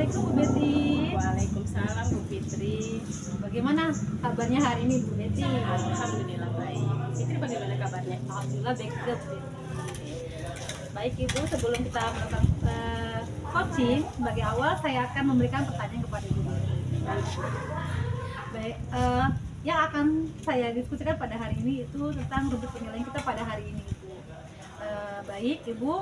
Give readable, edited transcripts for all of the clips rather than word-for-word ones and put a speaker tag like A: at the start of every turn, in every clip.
A: Assalamualaikum Bu Betty.
B: Waalaikumsalam Bu Fitri.
A: Bagaimana kabarnya hari ini Bu Betty?
B: Alhamdulillah baik. Fitri bagaimana kabarnya?
A: Alhamdulillah baik juga Bu Betty. Baik Ibu, sebelum kita melakukan coaching, sebagai awal saya akan memberikan pertanyaan kepada Ibu Betty. Baik, yang akan saya diskusikan pada hari ini itu tentang rubrik penilaian kita pada hari ini Ibu. Baik Ibu,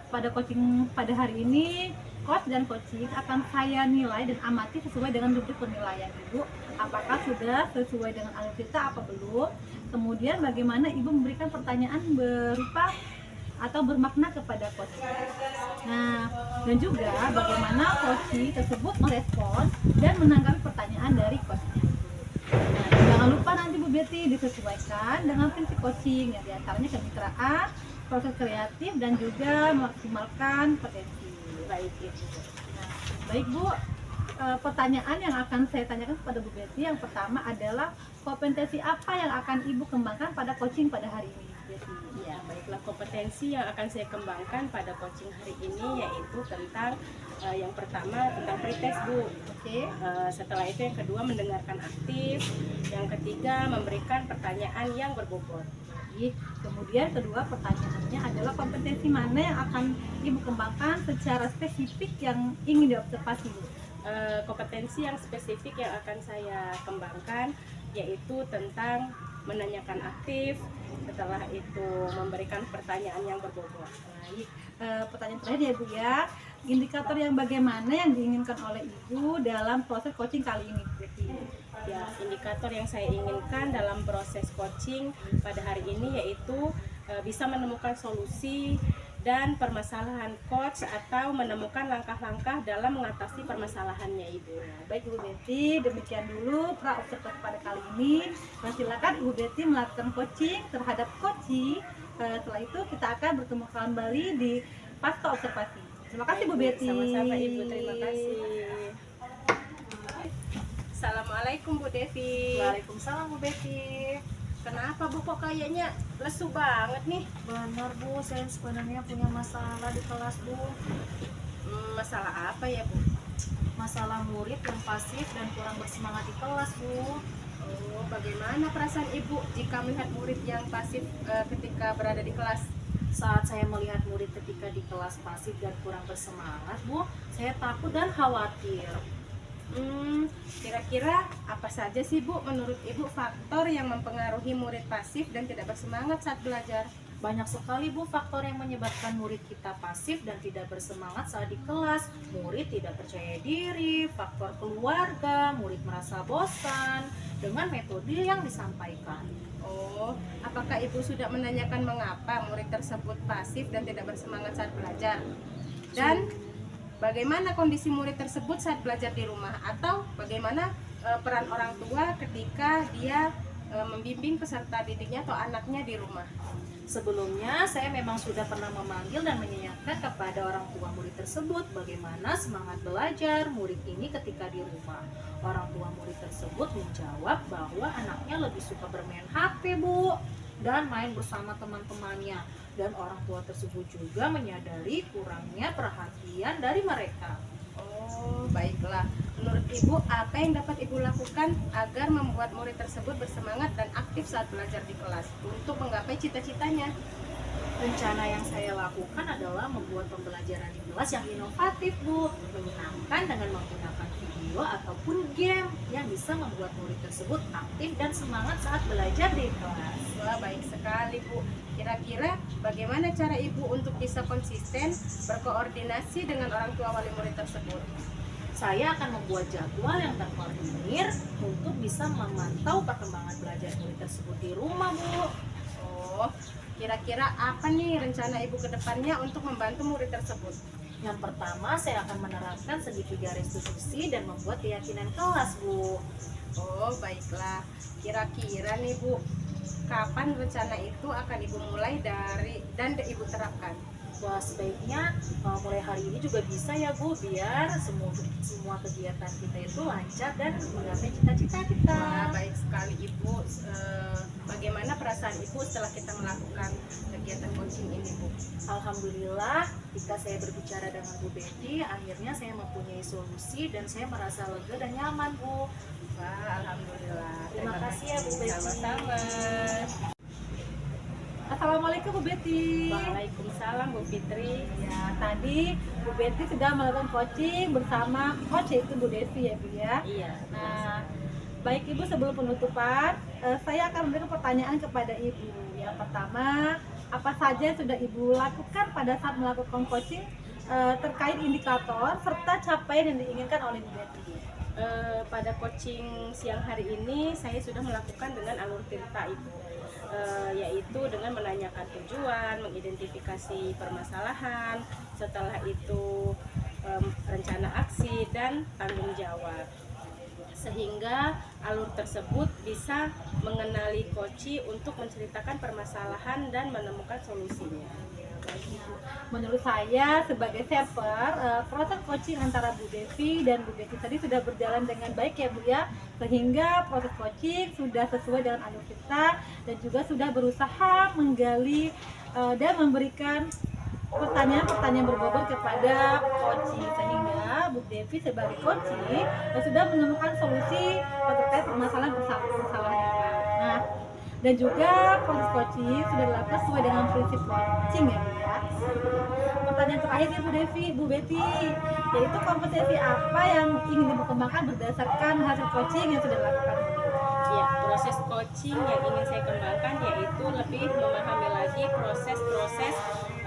A: pada coaching pada hari ini coach dan coaching akan saya nilai dan amati sesuai dengan rubrik penilaian Ibu. Apakah sudah sesuai dengan alur kita apa belum? Kemudian bagaimana Ibu memberikan pertanyaan berupa atau bermakna kepada coaching. Nah, dan juga bagaimana coaching tersebut merespon dan menanggapi pertanyaan dari coaching. Nah, jangan lupa nanti Bu Betty disesuaikan dengan prinsip coaching yang diantaranya kemitraan, proses kreatif, dan juga memaksimalkan potensi.
B: Baik Ibu.
A: Nah, baik Bu, pertanyaan yang akan saya tanyakan kepada Bu Betty yang pertama adalah kompetensi apa yang akan Ibu kembangkan pada coaching pada hari ini Bu Betty?
B: Ya, baiklah, kompetensi yang akan saya kembangkan pada coaching hari ini yaitu tentang yang pertama tentang pretest Bu.
A: Oke.
B: Setelah itu yang kedua mendengarkan aktif, yang ketiga memberikan pertanyaan yang berbobot.
A: Baik. Kemudian kedua pertanyaannya adalah kompetensi mana yang akan Ibu kembangkan secara spesifik yang ingin diobservasi Bu?
B: Kompetensi yang spesifik yang akan saya kembangkan yaitu tentang menanyakan aktif, setelah itu memberikan pertanyaan yang berbobot.
A: Baik, pertanyaan terakhir ya Bu ya, indikator yang bagaimana yang diinginkan oleh Ibu dalam proses coaching kali ini Bu Betty?
B: Ya, indikator yang saya inginkan dalam proses coaching pada hari ini yaitu bisa menemukan solusi dan permasalahan coach atau menemukan langkah-langkah dalam mengatasi permasalahannya Ibu.
A: Baik Bu Betty, demikian dulu pra-observasi pada kali ini. Nah, silakan Bu Betty melakukan coaching terhadap coaching. Setelah itu kita akan bertemu kembali di pasca observasi. Terima kasih Bu Betty.
B: Sama-sama Ibu, terima kasih. Assalamualaikum Bu Devi.
C: Waalaikumsalam Bu Betty.
B: Kenapa Bu kok kayaknya lesu banget nih?
C: Benar Bu, saya sebenarnya punya masalah di kelas Bu.
B: Masalah apa ya Bu?
C: Masalah murid yang pasif dan kurang bersemangat di kelas Bu.
B: Oh, bagaimana perasaan Ibu jika melihat murid yang pasif ketika berada di kelas?
C: Saat saya melihat murid ketika di kelas pasif dan kurang bersemangat Bu, saya takut dan khawatir.
B: Kira-kira apa saja sih Bu menurut Ibu faktor yang mempengaruhi murid pasif dan tidak bersemangat saat belajar?
C: Banyak sekali Bu faktor yang menyebabkan murid kita pasif dan tidak bersemangat saat di kelas. Murid tidak percaya diri, faktor keluarga, murid merasa bosan dengan metode yang disampaikan.
B: Oh, apakah Ibu sudah menanyakan mengapa murid tersebut pasif dan tidak bersemangat saat belajar? Dan bagaimana kondisi murid tersebut saat belajar di rumah? Atau bagaimana peran orang tua ketika dia membimbing peserta didiknya atau anaknya di rumah?
C: Sebelumnya, saya memang sudah pernah memanggil dan menanyakan kepada orang tua murid tersebut bagaimana semangat belajar murid ini ketika di rumah. Orang tua murid tersebut menjawab bahwa anaknya lebih suka bermain HP, Bu, dan main bersama teman-temannya. Dan orang tua tersebut juga menyadari kurangnya perhatian dari mereka.
B: Oh, baiklah. Menurut Ibu, apa yang dapat Ibu lakukan agar membuat murid tersebut bersemangat dan aktif saat belajar di kelas untuk menggapai cita-citanya?
C: Rencana yang saya lakukan adalah membuat pembelajaran di kelas yang inovatif, Bu, menyenangkan dengan menggunakan video ataupun game yang bisa membuat murid tersebut aktif dan semangat saat belajar di kelas.
B: Wah, baik sekali Bu. Kira-kira bagaimana cara Ibu untuk bisa konsisten berkoordinasi dengan orang tua wali murid tersebut?
C: Saya akan membuat jadwal yang terkoordinir untuk bisa memantau perkembangan belajar murid tersebut di rumah, Bu.
B: Oh, kira-kira apa nih rencana Ibu ke depannya untuk membantu murid tersebut?
C: Yang pertama, saya akan menerapkan segitiga restitusi dan membuat keyakinan kelas, Bu.
B: Oh, baiklah. Kira-kira nih Bu, kapan rencana itu akan Ibu mulai dan Ibu terapkan?
C: Wah, sebaiknya mulai hari ini juga bisa ya Bu, biar semua kegiatan kita itu lancar dan menggapai cita-cita kita.
B: Wah, baik sekali Ibu. Bagaimana perasaan Ibu setelah kita melakukan kegiatan coaching ini, Bu?
C: Alhamdulillah, ketika saya berbicara dengan Bu Betty, akhirnya saya mempunyai solusi dan saya merasa lega dan nyaman, Bu.
B: Wah, alhamdulillah.
C: Terima kasih ya, Bu Betty.
B: Sama-sama.
A: Assalamualaikum Bu Betty.
B: Waalaikumsalam, Bu Fitri.
A: Ya, tadi Bu Betty sudah melakukan coaching bersama coach yaitu Bu Devi ya Bu ya.
B: Iya.
A: Nah, baik Ibu, sebelum penutupan, saya akan memberikan pertanyaan kepada Ibu. Yang pertama, apa saja yang sudah Ibu lakukan pada saat melakukan coaching terkait indikator serta capaian yang diinginkan oleh Bu Betty?
B: Pada coaching siang hari ini saya sudah melakukan dengan alur cerita Ibu, yaitu dengan menanyakan tujuan, mengidentifikasi permasalahan, setelah itu rencana aksi dan tanggung jawab, sehingga alur tersebut bisa mengenali coach untuk menceritakan permasalahan dan menemukan solusinya.
A: Menurut saya sebagai server, proses coaching antara Bu Devi dan Bu Betty tadi sudah berjalan dengan baik ya Bu ya, sehingga proses coaching sudah sesuai dengan alur kita dan juga sudah berusaha menggali dan memberikan pertanyaan-pertanyaan berbobot kepada coaching, sehingga Bu Devi sebagai coaching sudah menemukan solusi terkait permasalahan-permasalahan. Nah, dan juga proses coaching sudah dilakukan sesuai dengan prinsip coaching ya Bu ya. Pertanyaan terakhir ya Bu Betty, yaitu kompetensi apa yang ingin Ibu kembangkan berdasarkan hasil coaching yang sudah dilakukan?
B: Ya, proses coaching yang ingin saya kembangkan yaitu lebih memahami lagi proses-proses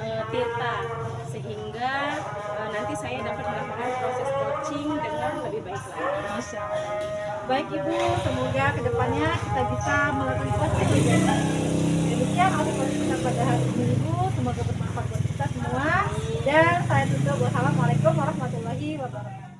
B: Tirta, sehingga nanti saya dapat melakukan proses coaching dengan lebih baik lagi.
A: Masya Allah. Baik Ibu, semoga kedepannya kita bisa melakukan coaching lebih baik. Demikian audio coaching kita pada hari ini Ibu, semoga bermanfaat buat kita semua. Dan saya tutup, wassalamualaikum warahmatullahi wabarakatuh.